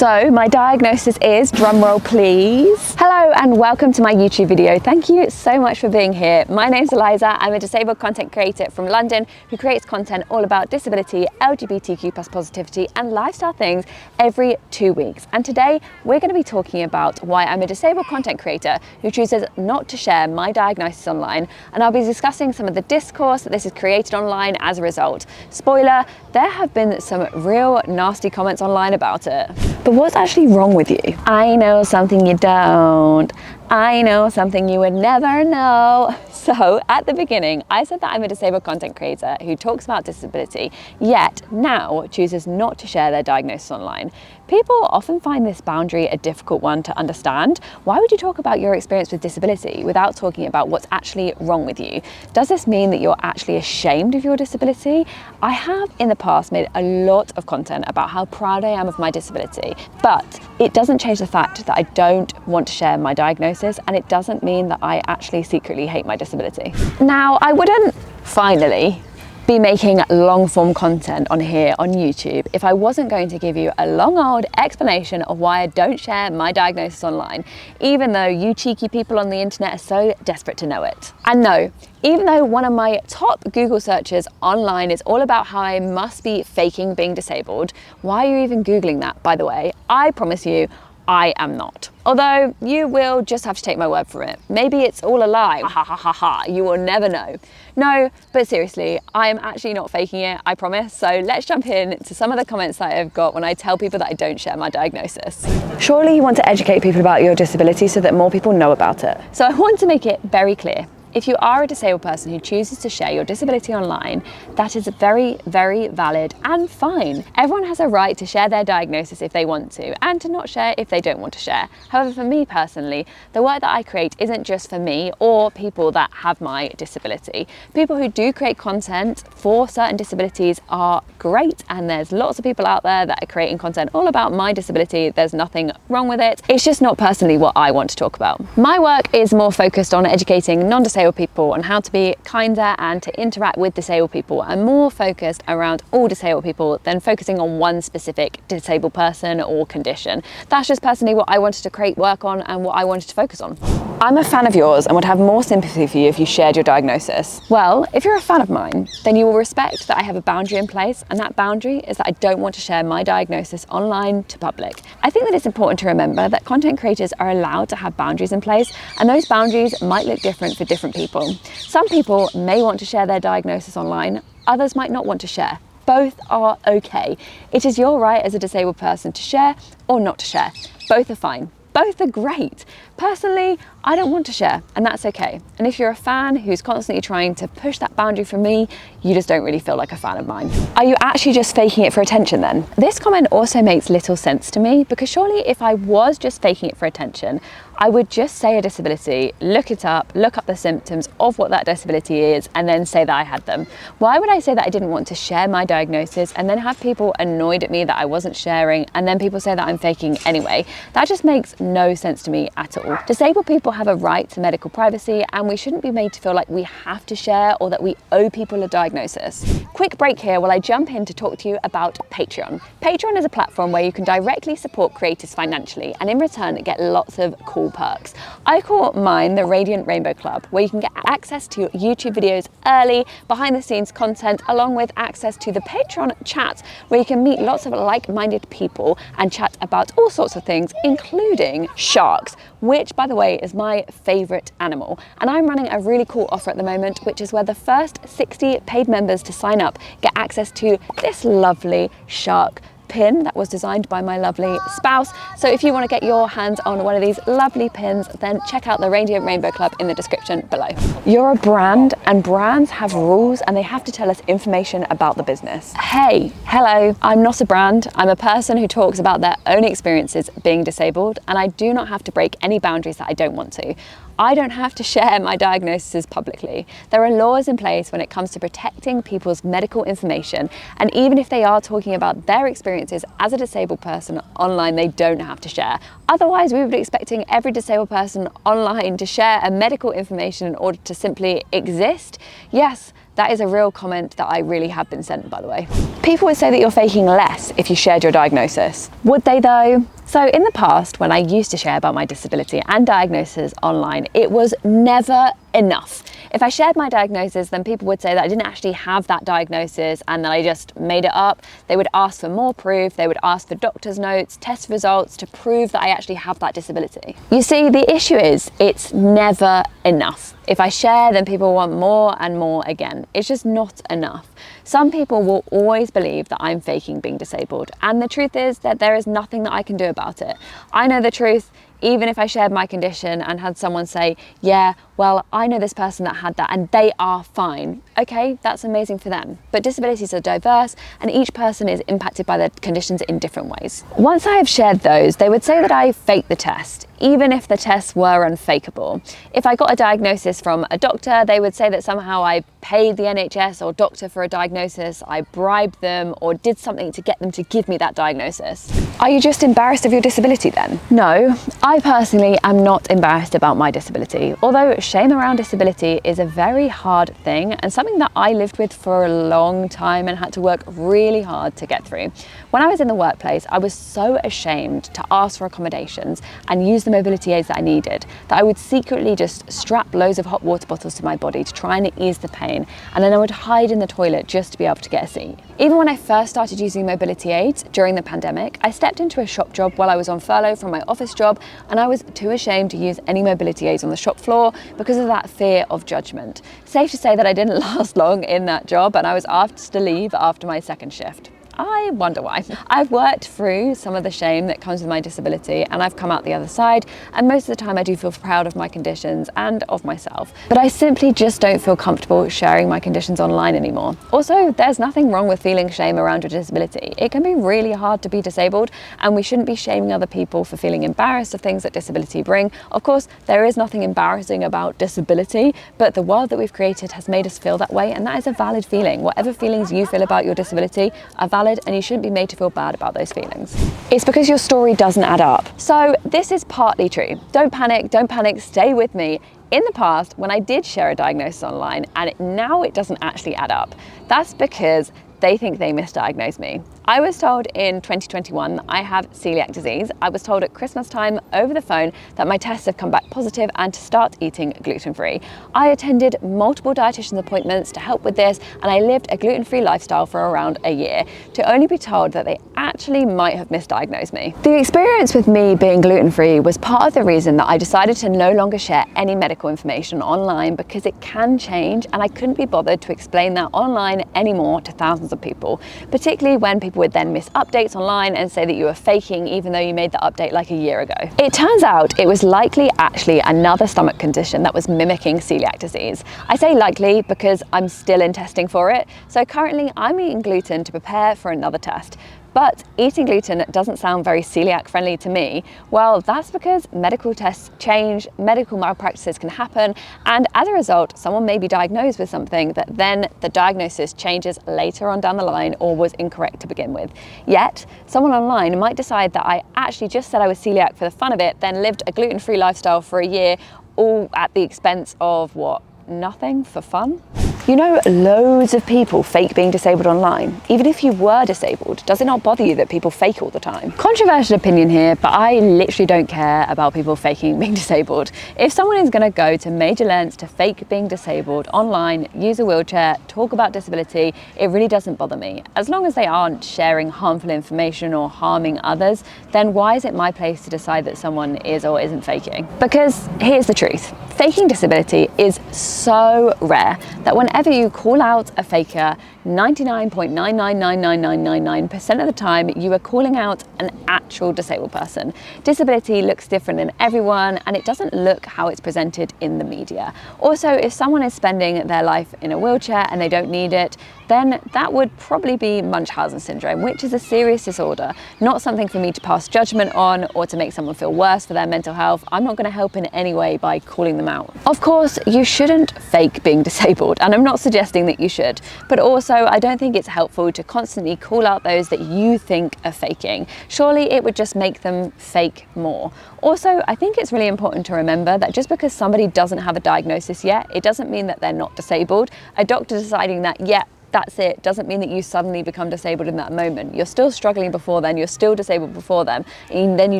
So my diagnosis is, drumroll please. Hello and welcome to my YouTube video. Thank you so much for being here. My name's Eliza. I'm a disabled content creator from London who creates content all about disability, LGBTQ+ positivity and lifestyle things every 2 weeks. And today we're going to be talking about why I'm a disabled content creator who chooses not to share my diagnosis online, and I'll be discussing some of the discourse that this has created online as a result. Spoiler, there have been some real nasty comments online about it. But what's actually wrong with you? I know something you don't. I know something you would never know. So at the beginning, I said that I'm a disabled content creator who talks about disability, yet now chooses not to share their diagnosis online. People often find this boundary a difficult one to understand. Why would you talk about your experience with disability without talking about what's actually wrong with you? Does this mean that you're actually ashamed of your disability? I have in the past made a lot of content about how proud I am of my disability, but it doesn't change the fact that I don't want to share my diagnosis, and it doesn't mean that I actually secretly hate my disability. Now, I wouldn't finally be making long form content on here on YouTube if I wasn't going to give you a long old explanation of why I don't share my diagnosis online, even though you cheeky people on the internet are so desperate to know it. And no, even though one of my top Google searches online is all about how I must be faking being disabled, why are you even Googling that, by the way? I promise you, I am not. Although you will just have to take my word for it. Maybe it's all a lie, ha ha ha ha, you will never know. No, but seriously, I am actually not faking it, I promise. So let's jump in to some of the comments that I've got when I tell people that I don't share my diagnosis. Surely you want to educate people about your disability so that more people know about it. So I want to make it very clear. If you are a disabled person who chooses to share your disability online, that is very, very valid and fine. Everyone has a right to share their diagnosis if they want to, and to not share if they don't want to share. However, for me personally, the work that I create isn't just for me or people that have my disability. People who do create content for certain disabilities are great, and there's lots of people out there that are creating content all about my disability. There's nothing wrong with it. It's just not personally what I want to talk about. My work is more focused on educating non-disabled people on how to be kinder and to interact with disabled people, and more focused around all disabled people than focusing on one specific disabled person or condition. That's just personally what I wanted to create work on and what I wanted to focus on. I'm a fan of yours and would have more sympathy for you if you shared your diagnosis. Well, if you're a fan of mine, then you will respect that I have a boundary in place, and that boundary is that I don't want to share my diagnosis online to public. I think that it's important to remember that content creators are allowed to have boundaries in place, and those boundaries might look different for different people. Some people may want to share their diagnosis online, others might not want to share. Both are okay. It is your right as a disabled person to share or not to share. Both are fine. Both are great. Personally, I don't want to share, and that's okay. And if you're a fan who's constantly trying to push that boundary from me, you just don't really feel like a fan of mine. Are you actually just faking it for attention then? This comment also makes little sense to me, because surely if I was just faking it for attention, I would just say a disability, look it up, look up the symptoms of what that disability is, and then say that I had them. Why would I say that I didn't want to share my diagnosis and then have people annoyed at me that I wasn't sharing, and then people say that I'm faking anyway? That just makes no sense to me at all. Disabled people have a right to medical privacy, and we shouldn't be made to feel like we have to share or that we owe people a diagnosis. Quick break here while I jump in to talk to you about Patreon. Patreon is a platform where you can directly support creators financially, and in return get lots of cool perks. I call mine the Radiant Rainbow Club, where you can get access to YouTube videos early, behind the scenes content, along with access to the Patreon chat, where you can meet lots of like-minded people and chat about all sorts of things, including sharks, which by the way is my favorite animal. And I'm running a really cool offer at the moment, which is where the first 60 paid members to sign up get access to this lovely shark pin that was designed by my lovely spouse. So if you want to get your hands on one of these lovely pins, then check out the Radiant Rainbow Club in the description below. You're a brand, and brands have rules, and they have to tell us information about the business. Hey, hello, I'm not a brand. I'm a person who talks about their own experiences being disabled, and I do not have to break any boundaries that I don't want to. I don't have to share my diagnoses publicly. There are laws in place when it comes to protecting people's medical information, and even if they are talking about their experiences as a disabled person online, they don't have to share. Otherwise, we would be expecting every disabled person online to share a medical information in order to simply exist. Yes, that is a real comment that I really have been sent, by the way. People would say that you're faking less if you shared your diagnosis. Would they though? So in the past, when I used to share about my disability and diagnosis online, it was never enough. If I shared my diagnosis, then people would say that I didn't actually have that diagnosis and that I just made it up. They would ask for more proof. They would ask for doctor's notes, test results to prove that I actually have that disability. You see, the issue is it's never enough. If I share, then people want more and more again. It's just not enough. Some people will always believe that I'm faking being disabled, and the truth is that there is nothing that I can do about it. I know the truth. Even if I shared my condition and had someone say, yeah, well, I know this person that had that and they are fine. Okay, that's amazing for them. But disabilities are diverse and each person is impacted by their conditions in different ways. Once I have shared those, they would say that I faked the test, even if the tests were unfakeable. If I got a diagnosis from a doctor, they would say that somehow I paid the NHS or doctor for a diagnosis, I bribed them or did something to get them to give me that diagnosis. Are you just embarrassed of your disability then? No, I personally am not embarrassed about my disability, although shame around disability is a very hard thing and something that I lived with for a long time and had to work really hard to get through. When I was in the workplace, I was so ashamed to ask for accommodations and use the mobility aids that I needed that I would secretly just strap loads of hot water bottles to my body to try and ease the pain, and then I would hide in the toilet just to be able to get a seat. Even when I first started using mobility aids during the pandemic, I stepped into a shop job while I was on furlough from my office job, and I was too ashamed to use any mobility aids on the shop floor because of that fear of judgment. Safe to say that I didn't last long in that job and I was asked to leave after my second shift. I wonder why. I've worked through some of the shame that comes with my disability and I've come out the other side, and most of the time I do feel proud of my conditions and of myself. But I simply just don't feel comfortable sharing my conditions online anymore. Also, there's nothing wrong with feeling shame around your disability. It can be really hard to be disabled and we shouldn't be shaming other people for feeling embarrassed of things that disability bring. Of course, there is nothing embarrassing about disability, but the world that we've created has made us feel that way, and that is a valid feeling. Whatever feelings you feel about your disability are valid, and you shouldn't be made to feel bad about those feelings. It's because your story doesn't add up. So this is partly true. Don't panic, stay with me. In the past, when I did share a diagnosis online and now it doesn't actually add up, that's because they think they misdiagnosed me. I was told in 2021 that I have celiac disease. I was told at Christmas time over the phone that my tests have come back positive and to start eating gluten-free. I attended multiple dietitian appointments to help with this, and I lived a gluten-free lifestyle for around a year to only be told that they actually might have misdiagnosed me. The experience with me being gluten-free was part of the reason that I decided to no longer share any medical information online, because it can change and I couldn't be bothered to explain that online anymore to thousands of people, particularly when people would then miss updates online and say that you were faking even though you made the update like a year ago. It turns out it was likely actually another stomach condition that was mimicking celiac disease. I say likely because I'm still in testing for it, so currently I'm eating gluten to prepare for another test. But eating gluten doesn't sound very celiac friendly to me. Well, that's because medical tests change, medical malpractices can happen, and as a result, someone may be diagnosed with something that then the diagnosis changes later on down the line or was incorrect to begin with. Yet, someone online might decide that I actually just said I was celiac for the fun of it, then lived a gluten-free lifestyle for a year, all at the expense of what? Nothing for fun? You know, loads of people fake being disabled online. Even if you were disabled, does it not bother you that people fake all the time? Controversial opinion here, but I literally don't care about people faking being disabled. If someone is going to go to major lengths to fake being disabled online, use a wheelchair, talk about disability, it really doesn't bother me. As long as they aren't sharing harmful information or harming others, then why is it my place to decide that someone is or isn't faking? Because here's the truth. Faking disability is so rare that whenever you call out a faker, 99.9999999% of the time you are calling out an actual disabled person. Disability looks different in everyone and it doesn't look how it's presented in the media. Also, if someone is spending their life in a wheelchair and they don't need it, then that would probably be Munchausen syndrome, which is a serious disorder, not something for me to pass judgment on or to make someone feel worse for their mental health. I'm not going to help in any way by calling them out. Of course, you shouldn't fake being disabled, and I'm not suggesting that you should, but also I don't think it's helpful to constantly call out those that you think are faking. Surely it would just make them fake more. Also, I think it's really important to remember that just because somebody doesn't have a diagnosis yet, it doesn't mean that they're not disabled. A doctor deciding that, yeah, that's it, doesn't mean that you suddenly become disabled in that moment. You're still struggling before then, you're still disabled before them, and then you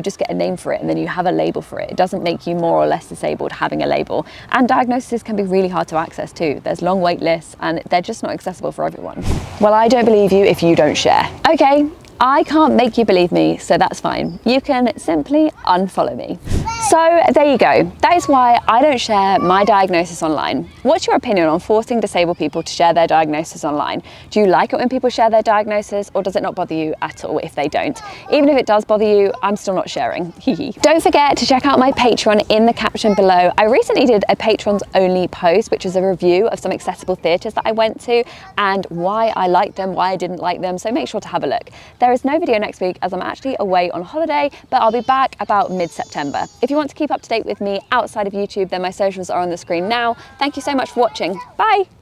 just get a name for it and then you have a label for it. It doesn't make you more or less disabled having a label. And diagnoses can be really hard to access too. There's long wait lists and they're just not accessible for everyone. Well, I don't believe you if you don't share. Okay, I can't make you believe me, so that's fine. You can simply unfollow me. So there you go. That is why I don't share my diagnosis online. What's your opinion on forcing disabled people to share their diagnosis online? Do you like it when people share their diagnosis, or does it not bother you at all if they don't? Even if it does bother you, I'm still not sharing. Don't forget to check out my Patreon in the caption below. I recently did a patrons only post, which is a review of some accessible theatres that I went to and why I liked them, why I didn't like them, so make sure to have a look. There is no video next week as I'm actually away on holiday, but I'll be back about mid-September. If you want to keep up to date with me outside of YouTube, then my socials are on the screen now. Thank you so much for watching. Bye!